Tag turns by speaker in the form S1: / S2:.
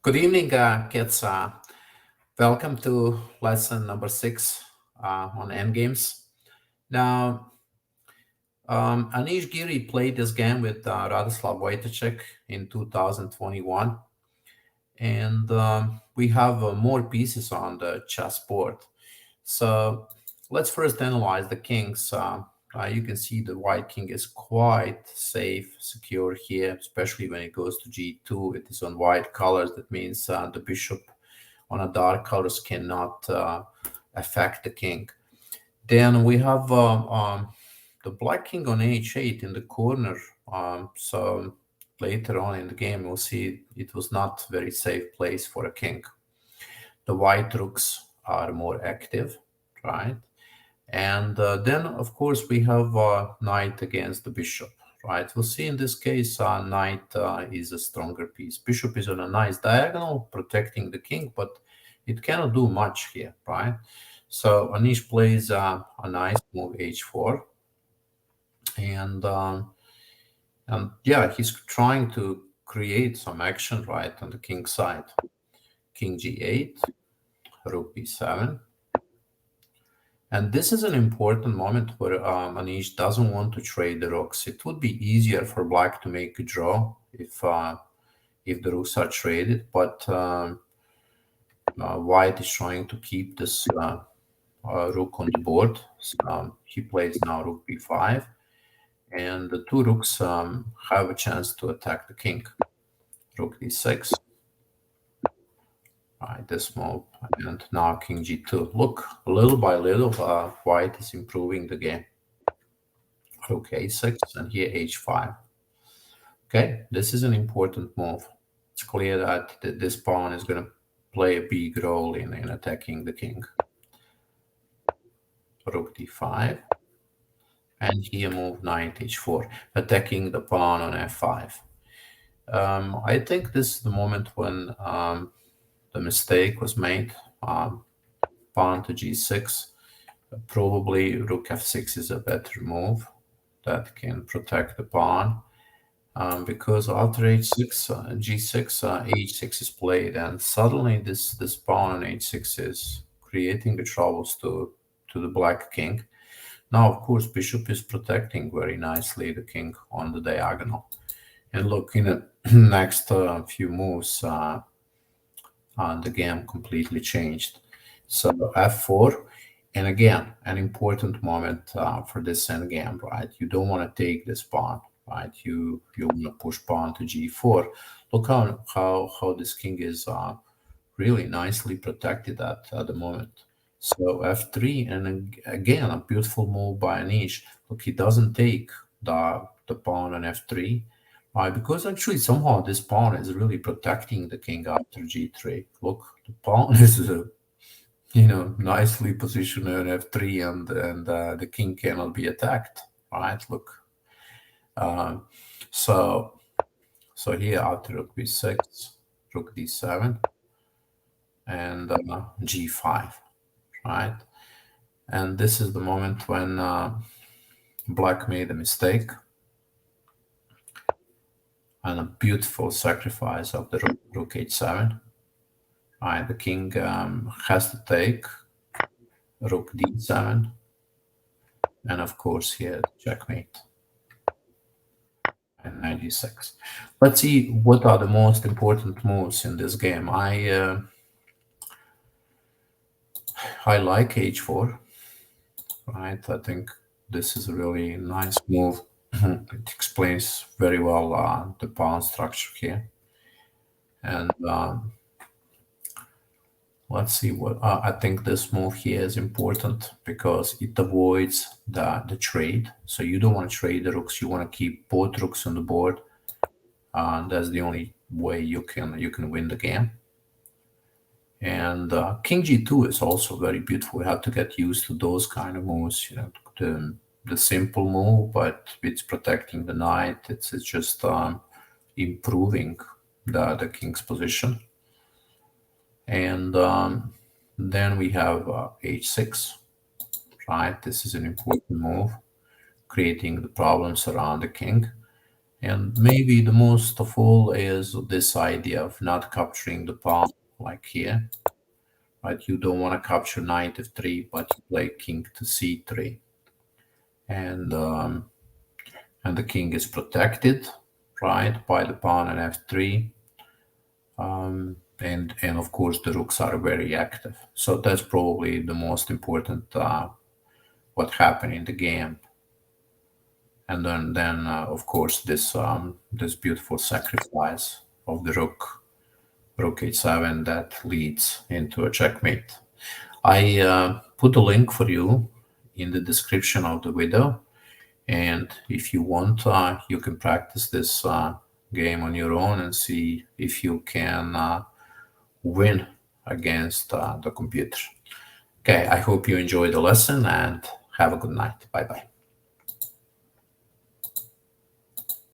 S1: Good evening, kids. Welcome to lesson number 6 on Endgames. Now, Anish Giri played this game with Radoslaw Wojtaszek in 2021, and we have more pieces on the chessboard. So let's first analyze the kings. You can see the white king is quite safe, secure here, especially when it goes to g2. It is on white colors. That means the bishop on a dark colors cannot affect the king. Then we have the black king on h8 in the corner. So later on in the game, we'll see it was not very safe place for a king. The white rooks are more active, right? And then, of course, we have knight against the bishop, right? We'll see in this case, knight is a stronger piece. Bishop is on a nice diagonal, protecting the king, but it cannot do much here, right? So Anish plays a nice move, h4. And yeah, he's trying to create some action, right, on the king side. King g8, rook b7. And this is an important moment where Anish doesn't want to trade the rooks. It would be easier for black to make a draw if the rooks are traded, but white is trying to keep this rook on the board. So, he plays now rook b5, and the two rooks have a chance to attack the king. Rook d6. Right, this move, and now king g2. Look, little by little, white is improving the game. Rook a6, and here h5. Okay, this is an important move. It's clear that this pawn is going to play a big role in attacking the king. Rook d5, and here move knight h4, attacking the pawn on f5. I think this is the moment when the mistake was made. Pawn to g6. Probably rook f6 is a better move that can protect the pawn, because after h6, g6, h6 is played, and suddenly this pawn on h6 is creating the troubles to the black king. Now, of course, bishop is protecting very nicely the king on the diagonal. And look, in the next few moves, the game completely changed. So f4, and again, an important moment for this endgame, right? You don't want to take this pawn, right? You want to push pawn to g4. Look how this king is really nicely protected at the moment. So f3, and again, a beautiful move by Anish. Look, he doesn't take the pawn on f3. Why? Because actually somehow this pawn is really protecting the king after g3. Look, the pawn is nicely positioned on f3, and the king cannot be attacked. Right? Look. So here after rook b6, rook d7, and g5. Right? And this is the moment when black made a mistake. And a beautiful sacrifice of the rook h7. Right, the king has to take rook d7, and of course here checkmate. And knight d6. Let's see what are the most important moves in this game. I like h4. Right, I think this is a really nice move. It explains very well the pawn structure here. And let's see what I think this move here is important because it avoids the trade. So you don't want to trade the rooks. You want to keep both rooks on the board. That's the only way you can win the game. And king g2 is also very beautiful. We have to get used to those kind of moves. The simple move, but it's protecting the knight. It's just improving the king's position. And then we have h6, right? This is an important move, creating the problems around the king. And maybe the most of all is this idea of not capturing the pawn, like here, right? You don't want to capture knight f3, but you play king to c3, and the king is protected, right, by the pawn and f3, and of course the rooks are very active. So that's probably the most important what happened in the game. And then of course this beautiful sacrifice of the rook h7 that leads into a checkmate. I put a link for you in the description of the video, and if you want, you can practice this game on your own and see if you can win against the computer. Okay, I hope you enjoy the lesson and have a good night. Bye bye.